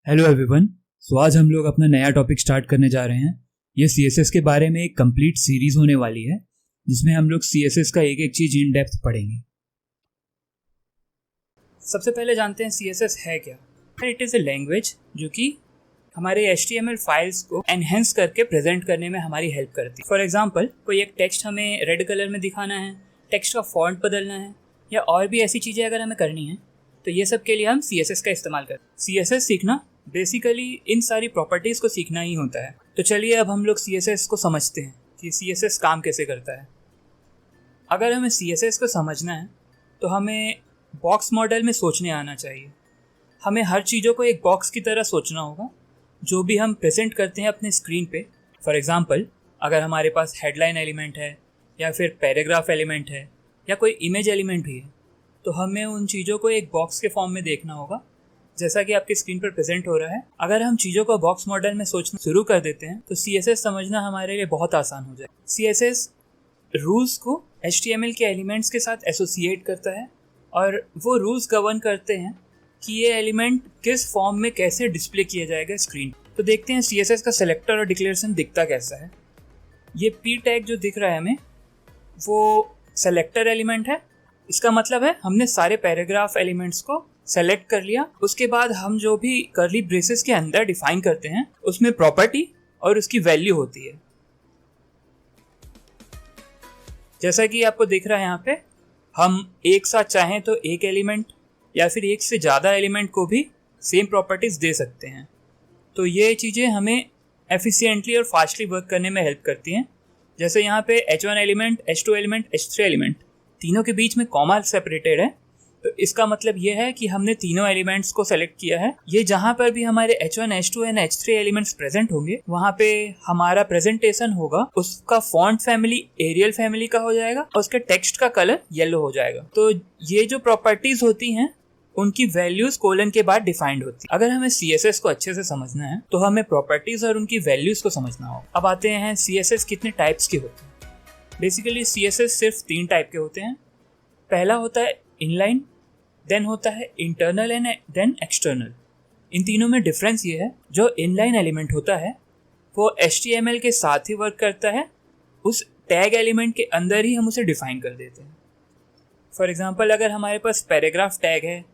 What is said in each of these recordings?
Hello everyone. सो आज हम लोग अपना नया टॉपिक स्टार्ट करने जा रहे हैं। ये CSS के बारे में एक कंप्लीट सीरीज होने वाली है जिसमें हम लोग CSS का एक एक चीज़ इन डेप्थ पढ़ेंगे। सबसे पहले जानते हैं CSS है क्या। इट इज़ ए लैंग्वेज जो कि हमारे HTML फाइल्स को एनहेंस करके प्रेजेंट करने में हमारी हेल्प करती है। फॉर एग्जांपल कोई एक टेक्स्ट हमें रेड कलर में दिखाना है, टेक्स्ट का फॉन्ट बदलना है या और भी ऐसी चीज़ें अगर हमें करनी है तो ये सब के लिए हम CSS का इस्तेमाल करते हैं। CSS सीखना बेसिकली इन सारी प्रॉपर्टीज़ को सीखना ही होता है। तो चलिए अब हम लोग CSS को समझते हैं कि CSS काम कैसे करता है। अगर हमें CSS को समझना है तो हमें बॉक्स मॉडल में सोचने आना चाहिए। हमें हर चीज़ों को एक बॉक्स की तरह सोचना होगा जो भी हम प्रेजेंट करते हैं अपने स्क्रीन पे। फॉर एग्जांपल अगर हमारे पास हेडलाइन एलिमेंट है या फिर पैराग्राफ एलिमेंट है या कोई इमेज एलिमेंट भी है तो हमें उन चीज़ों को एक बॉक्स के फॉर्म में देखना होगा जैसा कि आपकी स्क्रीन पर प्रेजेंट हो रहा है। अगर हम चीज़ों को बॉक्स मॉडल में सोचना शुरू कर देते हैं तो CSS समझना हमारे लिए बहुत आसान हो जाए। CSS रूल्स को HTML के एलिमेंट्स के साथ एसोसिएट करता है और वो रूल्स गवर्न करते हैं कि ये एलिमेंट किस फॉर्म में कैसे डिस्प्ले किया जाएगा स्क्रीन। तो देखते हैं CSS का सेलेक्टर और डिक्लेरेशन दिखता कैसा है। ये P टैग जो दिख रहा है हमें वो सेलेक्टर एलिमेंट है। इसका मतलब है हमने सारे पैराग्राफ एलिमेंट्स को सेलेक्ट कर लिया। उसके बाद हम जो भी कर्ली ब्रेसेस के अंदर डिफाइन करते हैं उसमें प्रॉपर्टी और उसकी वैल्यू होती है। जैसा कि आपको दिख रहा है यहाँ पे हम एक साथ चाहें तो एक एलिमेंट या फिर एक से ज़्यादा एलिमेंट को भी सेम प्रॉपर्टीज़ दे सकते हैं। तो ये चीज़ें हमें एफिशिएंटली और फास्टली वर्क करने में हेल्प करती हैं। जैसे यहाँ पे H1 element, H2 element, H3 element तीनों के बीच में कॉमा सेपरेटेड है। तो इसका मतलब ये है कि हमने तीनों एलिमेंट्स को सेलेक्ट किया है। ये जहाँ पर भी हमारे H1, H2 and H3 elements present होंगे वहाँ पे हमारा प्रेजेंटेशन होगा उसका फॉन्ट फैमिली एरियल फैमिली का हो जाएगा और उसके टेक्स्ट का कलर येलो हो जाएगा। तो ये जो प्रॉपर्टीज होती हैं उनकी वैल्यूज कोलन के बाद डिफाइंड होती है। अगर हमें CSS को अच्छे से समझना है तो हमें प्रॉपर्टीज और उनकी वैल्यूज को समझना होगा। अब आते हैं CSS कितने टाइप्स के होते हैं। बेसिकली CSS सिर्फ 3 टाइप के होते हैं। पहला होता है इनलाइन, देन होता है इंटरनल एंड देन एक्सटर्नल। इन तीनों में डिफरेंस ये है जो इनलाइन एलिमेंट होता है वो HTML के साथ ही वर्क करता है। उस टैग एलिमेंट के अंदर ही हम उसे डिफाइन कर देते हैं। फॉर एग्जांपल अगर हमारे पास पैराग्राफ टैग है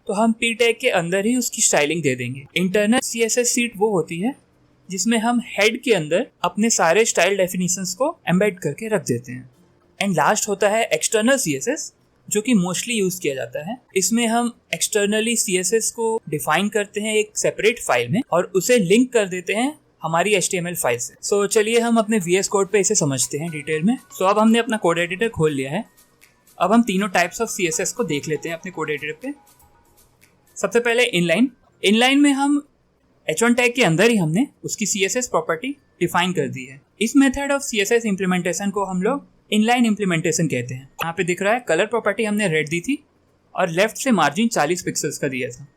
तो हम P टैग के अंदर ही उसकी स्टाइलिंग दे देंगे। इंटरनल CSS सीट वो होती है जिसमें हम हेड के अंदर अपने सारे स्टाइल डेफिनेशंस को एम्बेड करके रख देते हैं। एंड लास्ट होता है एक्सटर्नल CSS जो कि मोस्टली यूज किया जाता है। इसमें हम एक्सटर्नली CSS को डिफाइन करते हैं एक सेपरेट फाइल में और उसे लिंक कर देते हैं हमारी HTML फाइल से। सो चलिए हम अपने VS कोड पे इसे समझते हैं डिटेल में। सो अब हमने अपना कोड एडिटर खोल लिया है। अब हम तीनों टाइप्स ऑफ CSS को देख लेते हैं अपने कोड एडिटर पे। सबसे पहले इनलाइन में हम H1 टैग के अंदर ही हमने उसकी CSS प्रॉपर्टी डिफाइन कर दी है। इस मेथड ऑफ CSS इम्प्लीमेंटेशन को हम लोग इनलाइन इम्प्लीमेंटेशन कहते हैं। यहाँ पे दिख रहा है कलर प्रॉपर्टी हमने रेड दी थी और लेफ्ट से मार्जिन 40 पिक्सल्स का दिया था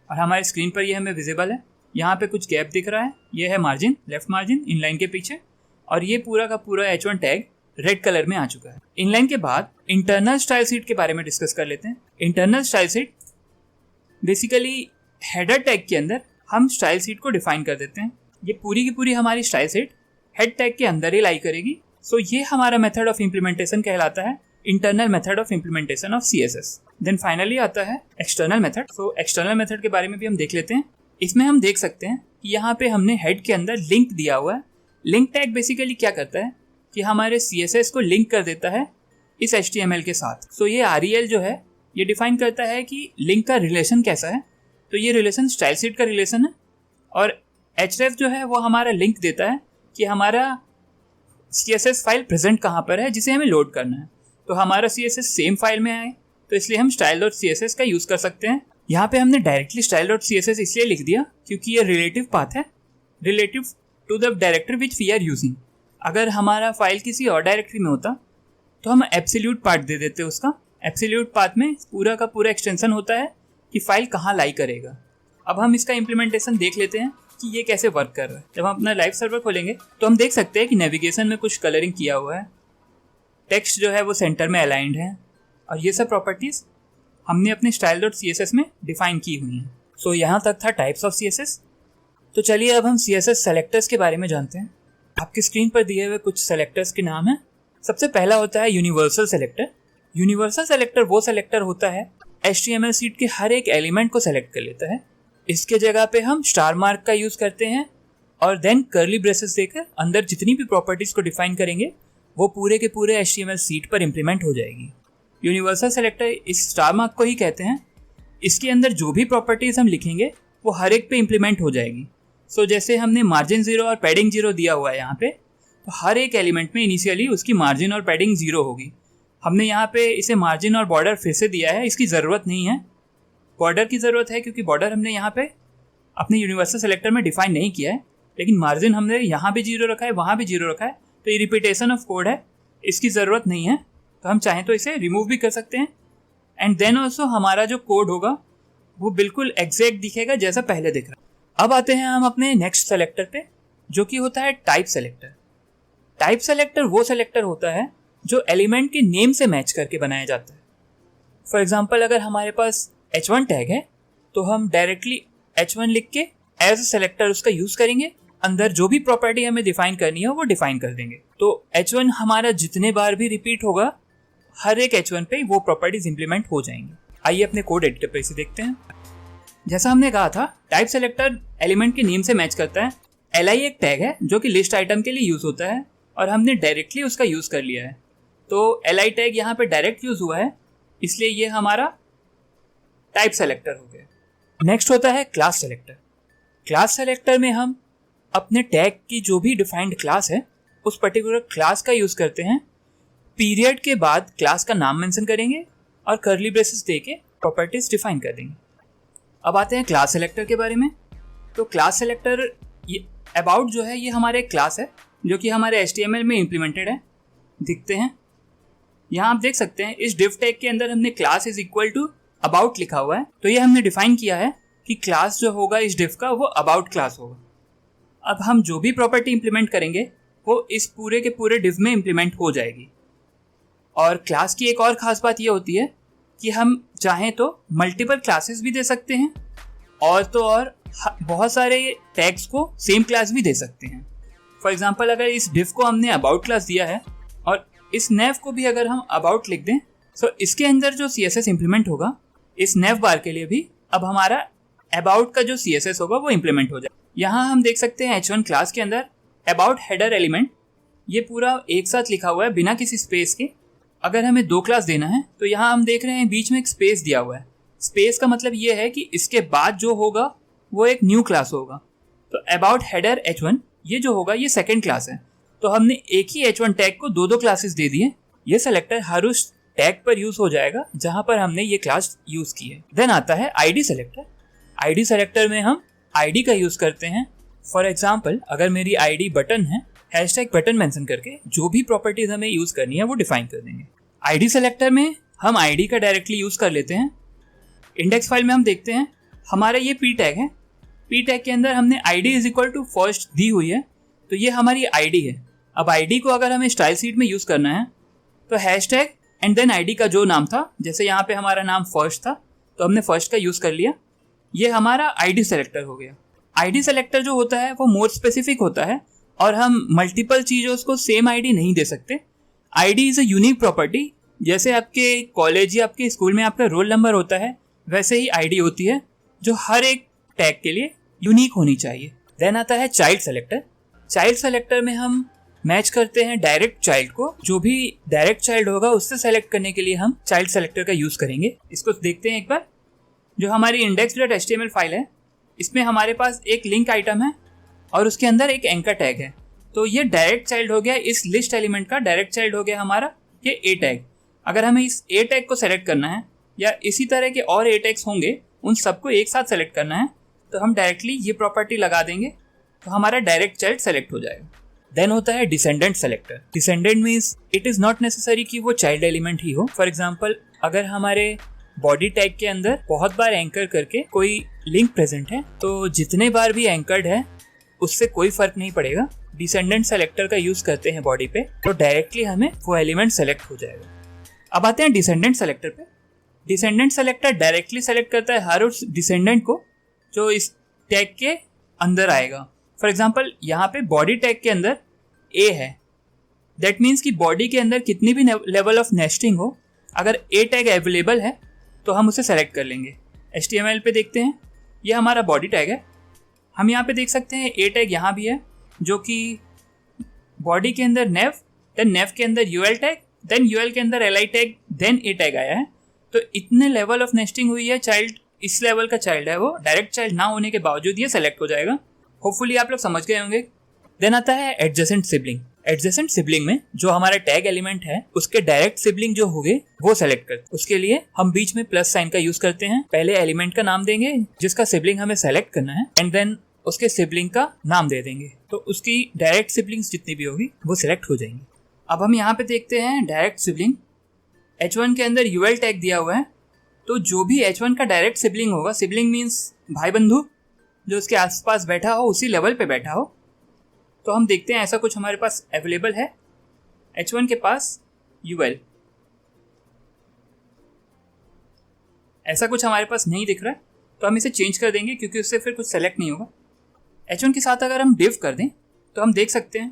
और हमारी स्क्रीन पर ये हमें विजिबल है। यहाँ पे कुछ गैप दिख रहा है, ये है मार्जिन, लेफ्ट मार्जिन इनलाइन के पीछे, और ये पूरा का पूरा H1 टैग रेड कलर में आ चुका है। इनलाइन के बाद इंटरनल स्टाइल शीट के बारे में डिस्कस कर लेते हैं। Internal style sheet basically header tag के अंदर हम स्टाइल शीट को डिफाइन कर देते हैं। ये पूरी की पूरी हमारी स्टाइल शीट हेड टैग के अंदर ही लाई करेगी। सो ये हमारा मेथड ऑफ इम्प्लीमेंटेशन कहलाता है, internal method of implementation of CSS। Then finally आता है external method. So external method के बारे में भी हम देख लेते हैं। इसमें हम देख सकते हैं कि यहाँ पे हमने हेड के अंदर लिंक दिया हुआ है। लिंक टैग बेसिकली क्या करता है कि हमारे CSS को लिंक कर देता है इस HTML के साथ। सो ये REL जो है ये डिफाइन करता है कि लिंक का रिलेशन कैसा है। तो ये रिलेशन स्टाइल शीट का रिलेशन है और href जो है वो हमारा लिंक देता है कि हमारा CSS फाइल प्रेजेंट कहाँ पर है जिसे हमें लोड करना है। तो हमारा CSS सेम फाइल में आए तो इसलिए हम style.css का यूज़ कर सकते हैं। यहाँ पे हमने डायरेक्टली style.css इसलिए लिख दिया क्योंकि ये रिलेटिव पाथ है, relative to the directory which we are using. अगर हमारा फाइल किसी और डायरेक्टरी में होता तो हम एब्सोल्यूट पाथ दे देते उसका। एब्सोल्यूट पाथ में पूरा का पूरा एक्सटेंशन होता है कि फाइल कहाँ लाई करेगा। अब हम इसका इम्प्लीमेंटेशन देख लेते हैं कि ये कैसे वर्क कर रहा है। जब हम अपना लाइव सर्वर खोलेंगे तो हम देख सकते हैं कि नेविगेशन में कुछ कलरिंग किया हुआ है, टेक्स्ट जो है वो सेंटर में अलाइंड है और ये सब प्रॉपर्टीज़ हमने अपने style.css में डिफाइन की हुई हैं। सो यहाँ तक था टाइप्स ऑफ CSS। तो चलिए अब हम CSS सेलेक्टर्स के बारे में जानते हैं। आपकी स्क्रीन पर दिए हुए कुछ सेलेक्टर्स के नाम हैं। सबसे पहला होता है यूनिवर्सल सेलेक्टर। यूनिवर्सल सेलेक्टर वो सेलेक्टर होता है HTML शीट के हर एक एलिमेंट को सेलेक्ट कर लेता है। इसके जगह पे हम स्टार मार्क का यूज़ करते हैं और देन कर्ली ब्रेसेस देकर अंदर जितनी भी प्रॉपर्टीज़ को डिफाइन करेंगे वो पूरे के पूरे HTML शीट पर इम्प्लीमेंट हो जाएगी। यूनिवर्सल सेलेक्टर इस स्टार मार्क को ही कहते हैं। इसके अंदर जो भी प्रॉपर्टीज़ हम लिखेंगे वो हर एक पे इम्प्लीमेंट हो जाएगी। सो जैसे हमने मार्जिन 0 और पैडिंग 0 दिया हुआ है यहाँ पे, तो हर एक एलिमेंट में इनिशियली उसकी मार्जिन और पैडिंग 0 होगी। हमने यहाँ पे इसे मार्जिन और बॉर्डर फिर से दिया है, इसकी ज़रूरत नहीं है। बॉर्डर की ज़रूरत है क्योंकि बॉर्डर हमने यहाँ पे अपने यूनिवर्सल सेलेक्टर में डिफाइन नहीं किया है, लेकिन मार्जिन हमने यहाँ भी 0 रखा है, वहाँ भी 0 रखा है, तो ये रिपीटेशन ऑफ कोड है, इसकी ज़रूरत नहीं है। तो हम चाहें तो इसे रिमूव भी कर सकते हैं। एंड देन ऑल्सो हमारा जो कोड होगा वो बिल्कुल एग्जैक्ट दिखेगा जैसा पहले दिख रहा। अब आते हैं हम अपने नेक्स्ट सेलेक्टर पे, जो कि होता है टाइप सेलेक्टर। टाइप सेलेक्टर वो सेलेक्टर होता है जो एलिमेंट के नेम से मैच करके बनाया जाता है। फॉर एग्जाम्पल अगर हमारे पास H1 टैग है तो हम डायरेक्टली H1 लिख के एज अ सेलेक्टर उसका यूज़ करेंगे। अंदर जो भी प्रॉपर्टी हमें डिफाइन करनी है वो डिफाइन कर देंगे। तो H1 हमारा जितने बार भी रिपीट होगा हर एक H1 पे वो प्रॉपर्टीज इंप्लीमेंट हो जाएंगी। आइए अपने कोड एडिटर पे इसे देखते हैं। जैसा हमने कहा था, टाइप सेलेक्टर एलिमेंट के नेम से मैच करता है। li एक टैग है जो कि लिस्ट आइटम के लिए यूज़ होता है और हमने डायरेक्टली उसका यूज़ कर लिया है। तो li टैग यहाँ पे डायरेक्ट यूज़ हुआ है, इसलिए ये हमारा टाइप सेलेक्टर हो गया। नेक्स्ट होता है क्लास सेलेक्टर। क्लास सेलेक्टर में हम अपने टैग की जो भी डिफाइंड क्लास है उस पर्टिकुलर क्लास का यूज़ करते हैं। पीरियड के बाद क्लास का नाम मेंशन करेंगे और कर्ली ब्रेसेस दे के प्रॉपर्टीज डिफाइन कर देंगे। अब आते हैं क्लास सेलेक्टर के बारे में। तो क्लास सेलेक्टर ये अबाउट जो है ये हमारे एक क्लास है जो कि हमारे HTML में इम्प्लीमेंटेड है। दिखते हैं यहाँ आप देख सकते हैं इस डिव टैग के अंदर हमने class is equal to about लिखा हुआ है। तो ये हमने डिफाइन किया है कि क्लास जो होगा इस डिव का वो अबाउट क्लास होगा। अब हम जो भी प्रॉपर्टी इंप्लीमेंट करेंगे वो इस पूरे के पूरे डिव में इंप्लीमेंट हो जाएगी। और क्लास की एक और ख़ास बात ये होती है कि हम चाहें तो मल्टीपल क्लासेस भी दे सकते हैं और तो और बहुत सारे टैग्स को सेम क्लास भी दे सकते हैं। फॉर एग्जांपल अगर इस डिव को हमने अबाउट क्लास दिया है और इस नेव को भी अगर हम अबाउट लिख दें तो इसके अंदर जो CSS इंप्लीमेंट होगा इस नेव बार के लिए भी अब हमारा अबाउट का जो CSS होगा वो इंप्लीमेंट हो जाए। यहाँ हम देख सकते हैं H1 क्लास के अंदर अबाउट हेडर एलिमेंट ये पूरा एक साथ लिखा हुआ है बिना किसी स्पेस के। अगर हमें 2 क्लास देना है तो यहाँ हम देख रहे हैं बीच में एक स्पेस दिया हुआ है। स्पेस का मतलब ये है कि इसके बाद जो होगा वो एक न्यू क्लास होगा। तो अबाउट हेडर H1 ये जो होगा ये सेकंड क्लास है। तो हमने एक ही H1 टैग को 2 क्लासेस दे दिए। ये सेलेक्टर हर उस टैग पर यूज हो जाएगा जहां पर हमने ये क्लास यूज की है। देन आता है ID सेलेक्टर। ID सेलेक्टर में हम ID का यूज करते हैं। फॉर एग्जाम्पल अगर मेरी ID बटन है, हैशटैग बटन मेंशन करके जो भी प्रॉपर्टीज हमें यूज करनी है वो डिफाइन कर देंगे। ID सेलेक्टर में हम ID का डायरेक्टली यूज कर लेते हैं। इंडेक्स फाइल में हम देखते हैं हमारा ये P टैग है। P टैग के अंदर हमने ID is equal to first दी हुई है, तो ये हमारी ID है। अब ID को अगर हमें स्टाइल शीट में यूज करना है तो हैशटैग एंड देन ID का जो नाम था, जैसे यहाँ पे हमारा नाम फर्स्ट था तो हमने फर्स्ट का यूज कर लिया। ये हमारा ID सेलेक्टर हो गया। ID सेलेक्टर जो होता है वो मोर स्पेसिफिक होता है और हम मल्टीपल चीज़ों को सेम ID नहीं दे सकते। ID is a unique property. जैसे आपके कॉलेज या आपके स्कूल में आपका रोल नंबर होता है वैसे ही ID होती है जो हर एक टैग के लिए यूनिक होनी चाहिए। देन आता है चाइल्ड सेलेक्टर। चाइल्ड सेलेक्टर में हम मैच करते हैं डायरेक्ट चाइल्ड को। जो भी डायरेक्ट चाइल्ड होगा उससे सेलेक्ट करने के लिए हम चाइल्ड सेलेक्टर का यूज़ करेंगे। इसको देखते हैं एक बार। जो हमारी index.html फाइल है इसमें हमारे पास एक लिंक आइटम है और उसके अंदर एक एंकर टैग है। तो ये डायरेक्ट चाइल्ड हो गया, इस लिस्ट एलिमेंट का डायरेक्ट चाइल्ड हो गया हमारा ये A टैग। अगर हमें इस A टैग को सेलेक्ट करना है या इसी तरह के और A टैग्स होंगे उन सबको एक साथ सेलेक्ट करना है तो हम डायरेक्टली ये प्रॉपर्टी लगा देंगे तो हमारा डायरेक्ट चाइल्ड सेलेक्ट हो जाएगा। देन होता है descendant selector. Descendant means it is not necessary कि वो चाइल्ड एलिमेंट ही हो। फॉर एग्जाम्पल अगर हमारे बॉडी टैग के अंदर बहुत बार एंकर करके कोई लिंक प्रेजेंट है तो जितने बार भी एंकर्ड है उससे कोई फर्क नहीं पड़ेगा। डिसेंडेंट सेलेक्टर का यूज करते हैं बॉडी पे तो डायरेक्टली हमें वो एलिमेंट सेलेक्ट हो जाएगा। अब आते हैं डिसेंडेंट सेलेक्टर पे। डिसेंडेंट सेलेक्टर डायरेक्टली सेलेक्ट करता है हर उस डिसेंडेंट को जो इस टैग के अंदर आएगा। फॉर एग्जाम्पल यहाँ पे बॉडी टैग के अंदर ए है, दैट मीन्स कि बॉडी के अंदर कितनी भी लेवल ऑफ नेस्टिंग हो, अगर ए टैग अवेलेबल है तो हम उसे सेलेक्ट कर लेंगे। HTML पे देखते हैं, ये हमारा बॉडी टैग है। हम यहाँ पे देख सकते हैं ए टैग यहाँ भी है, जो कि बॉडी के अंदर नेव, देन नेव के अंदर UL टैग, देन UL के अंदर LI टैग, देन ए टैग आया है। तो इतने लेवल ऑफ नेस्टिंग हुई है, चाइल्ड इस लेवल का चाइल्ड है, वो डायरेक्ट चाइल्ड ना होने के बावजूद ये सेलेक्ट हो जाएगा। होपफुली आप लोग समझ गए होंगे। देन आता है एडजेसेंट सिबलिंग। एडजेसेंट सिबलिंग में जो हमारा टैग एलिमेंट है उसके डायरेक्ट सिबलिंग जो होंगे वो सेलेक्ट करते। उसके लिए हम बीच में प्लस साइन का यूज करते हैं। पहले एलिमेंट का नाम देंगे जिसका सिबलिंग हमें सेलेक्ट करना है, एंड देन उसके सिबलिंग का नाम दे देंगे, तो उसकी डायरेक्ट सिबलिंग्स जितनी भी होगी वो सिलेक्ट हो जाएंगी। अब हम यहाँ पे देखते हैं डायरेक्ट सिबलिंग। H1 के अंदर UL टैग दिया हुआ है, तो जो भी H1 का डायरेक्ट सिबलिंग होगा, सिबलिंग मीन्स भाई बंधु जो उसके आसपास बैठा हो, उसी लेवल पे बैठा हो, तो हम देखते हैं ऐसा कुछ हमारे पास अवेलेबल है। H1 के पास UL, ऐसा कुछ हमारे पास नहीं दिख रहा है, तो हम इसे चेंज कर देंगे क्योंकि उससे फिर कुछ सेलेक्ट नहीं होगा। H1 के साथ अगर हम div कर दें तो हम देख सकते हैं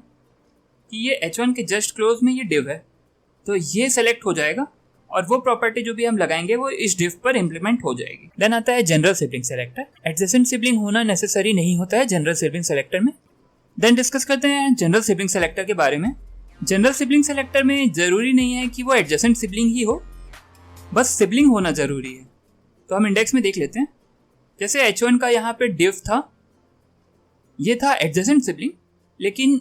कि ये H1 के जस्ट क्लोज में ये div है, तो ये सेलेक्ट हो जाएगा और वो प्रॉपर्टी जो भी हम लगाएंगे वो इस div पर इंप्लीमेंट हो जाएगी। देन आता है general sibling selector. Adjacent sibling होना नेसेसरी नहीं होता है जनरल सिबलिंग सेलेक्टर में। देन डिस्कस करते हैं जनरल सिबलिंग सेलेक्टर के बारे में। जनरल सिबलिंग सेलेक्टर में ज़रूरी नहीं है कि वो एडजेसेंट सिबलिंग ही हो, बस सिबलिंग होना ज़रूरी है। तो हम इंडेक्स में देख लेते हैं। जैसे H1 का यहाँ पे div था, ये था एडजेसेंट सिबलिंग, लेकिन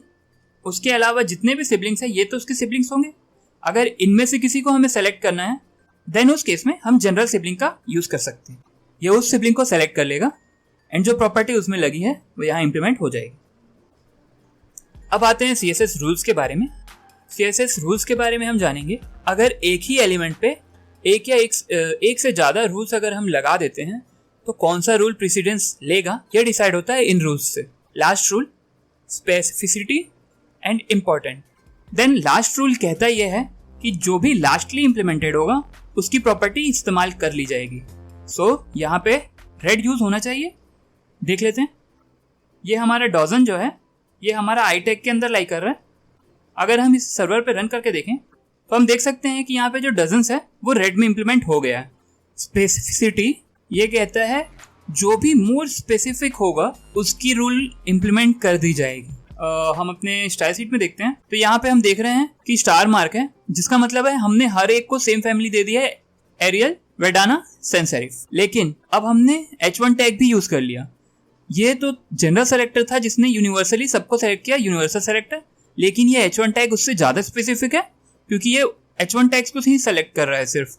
उसके अलावा जितने भी सिबलिंग्स हैं ये तो उसके सिबलिंग्स होंगे। अगर इनमें से किसी को हमें सेलेक्ट करना है, देन उस केस में हम जनरल सिबलिंग का यूज़ कर सकते हैं। ये उस सिबलिंग को सेलेक्ट कर लेगा एंड जो प्रॉपर्टी उसमें लगी है वो यहाँ इंप्लीमेंट हो जाएगी। अब आते हैं CSS रूल्स के बारे में। CSS रूल्स के बारे में हम जानेंगे। अगर एक ही एलिमेंट पे एक या एक से ज़्यादा रूल्स अगर हम लगा देते हैं तो कौन सा रूल प्रेसिडेंस लेगा, यह डिसाइड होता है इन रूल्स से। Last rule, specificity and important. Then last rule कहता यह है कि जो भी लास्टली इम्प्लीमेंटेड होगा उसकी प्रॉपर्टी इस्तेमाल कर ली जाएगी। सो यहाँ पे रेड यूज होना चाहिए। देख लेते हैं, ये हमारा डॉजन जो है ये हमारा आई टैग के अंदर लाई कर रहा है। अगर हम इस सर्वर पे रन करके देखें तो हम देख सकते हैं कि यहाँ पे जो डजन्स है वो रेड में इंप्लीमेंट हो गया है। स्पेसिफिसिटी ये कहता है जो भी मोर स्पेसिफिक होगा उसकी रूल इंप्लीमेंट कर दी जाएगी। हम अपने स्टाइल शीट में देखते हैं तो यहाँ पे हम देख रहे हैं कि स्टार मार्क है, जिसका मतलब है हमने हर एक को सेम फैमिली दे दिया है, एरियल, वेडाना, सैंस सेरिफ। लेकिन अब हमने H1 टैग भी यूज कर लिया। ये तो जनरल सेलेक्टर था जिसने यूनिवर्सली सबको सेलेक्ट किया, यूनिवर्सल सेलेक्टर, लेकिन ये H1 टैग उससे ज़्यादा स्पेसिफिक है क्योंकि ये H1 टैग्स को ही सेलेक्ट कर रहा है सिर्फ।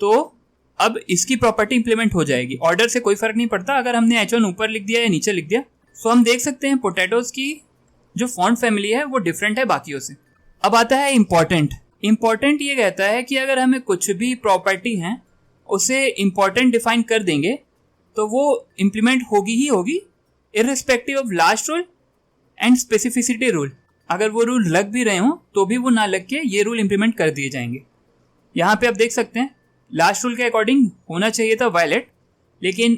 तो अब इसकी प्रॉपर्टी इंप्लीमेंट हो जाएगी। ऑर्डर से कोई फर्क नहीं पड़ता अगर हमने H1 ऊपर लिख दिया या नीचे लिख दिया। सो हम देख सकते हैं पोटैटोज की जो फॉन्ट फैमिली है वो डिफरेंट है बाकियों से। अब आता है इम्पॉर्टेंट। इम्पॉर्टेंट ये कहता है कि अगर हमें कुछ भी प्रॉपर्टी है उसे इम्पॉर्टेंट डिफाइन कर देंगे तो वो इम्प्लीमेंट होगी ही होगी, irrespective of last rule and specificity rule. अगर वो रूल लग भी रहे हों तो भी वो ना लग के ये रूल इम्प्लीमेंट कर दिए जाएंगे। यहाँ पे आप देख सकते हैं लास्ट रूल के अकॉर्डिंग होना चाहिए था वायलेट, लेकिन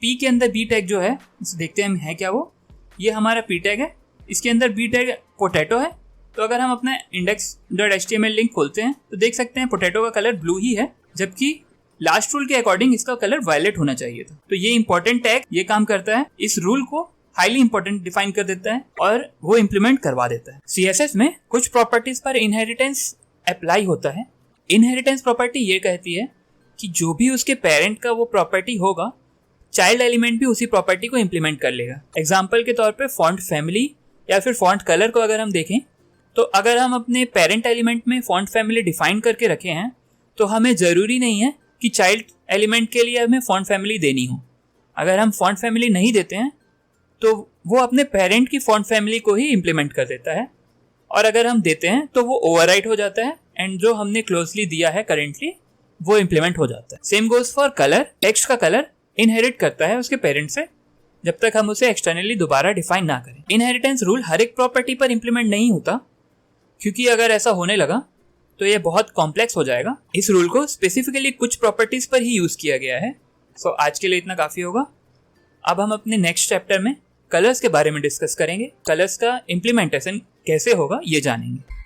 पी के अंदर बी टैग जो है इसे देखते हैं हम है क्या वो। ये हमारा पी टैग है, इसके अंदर बी टैग पोटैटो है। तो अगर हम अपना index.html लिंक खोलते हैं तो देख सकते हैं पोटैटो का कलर ब्लू ही है, जबकि लास्ट रूल के अकॉर्डिंग इसका कलर वायलेट होना चाहिए था। तो ये इंपॉर्टेंट टैग ये काम करता है, इस रूल को हाईली इंपॉर्टेंट डिफाइन कर देता है और वो इंप्लीमेंट करवा देता है। CSS में कुछ प्रॉपर्टीज पर इनहेरिटेंस अप्लाई होता है। इनहेरिटेंस प्रॉपर्टी ये कहती है कि जो भी उसके पेरेंट का वो प्रॉपर्टी होगा, चाइल्ड एलिमेंट भी उसी प्रॉपर्टी को इंप्लीमेंट कर लेगा। एग्जाम्पल के तौर पे फॉन्ट फैमिली या फिर फॉन्ट कलर को अगर हम देखें तो अगर हम अपने पेरेंट एलिमेंट में फॉन्ट फैमिली डिफाइन करके रखे हैं तो हमें ज़रूरी नहीं है कि चाइल्ड एलिमेंट के लिए हमें फॉन्ट फैमिली देनी हो। अगर हम फॉन्ट फैमिली नहीं देते हैं तो वो अपने पेरेंट की फॉन्ट फैमिली को ही इम्प्लीमेंट कर देता है, और अगर हम देते हैं तो वो ओवरराइट हो जाता है एंड जो हमने क्लोजली दिया है करेंटली वो इम्प्लीमेंट हो जाता है। Same goes for colour. Text का कलर इनहेरिट करता है उसके पेरेंट से जब तक हम उसे एक्सटर्नली दोबारा डिफाइन ना करें। इनहेरिटेंस रूल हर एक प्रॉपर्टी पर इंप्लीमेंट नहीं होता, क्योंकि अगर ऐसा होने लगा तो ये बहुत कॉम्प्लेक्स हो जाएगा। इस रूल को स्पेसिफिकली कुछ प्रॉपर्टीज पर ही यूज किया गया है। सो आज के लिए इतना काफी होगा। अब हम अपने नेक्स्ट चैप्टर में कलर्स के बारे में डिस्कस करेंगे, कलर्स का इम्प्लीमेंटेशन कैसे होगा ये जानेंगे।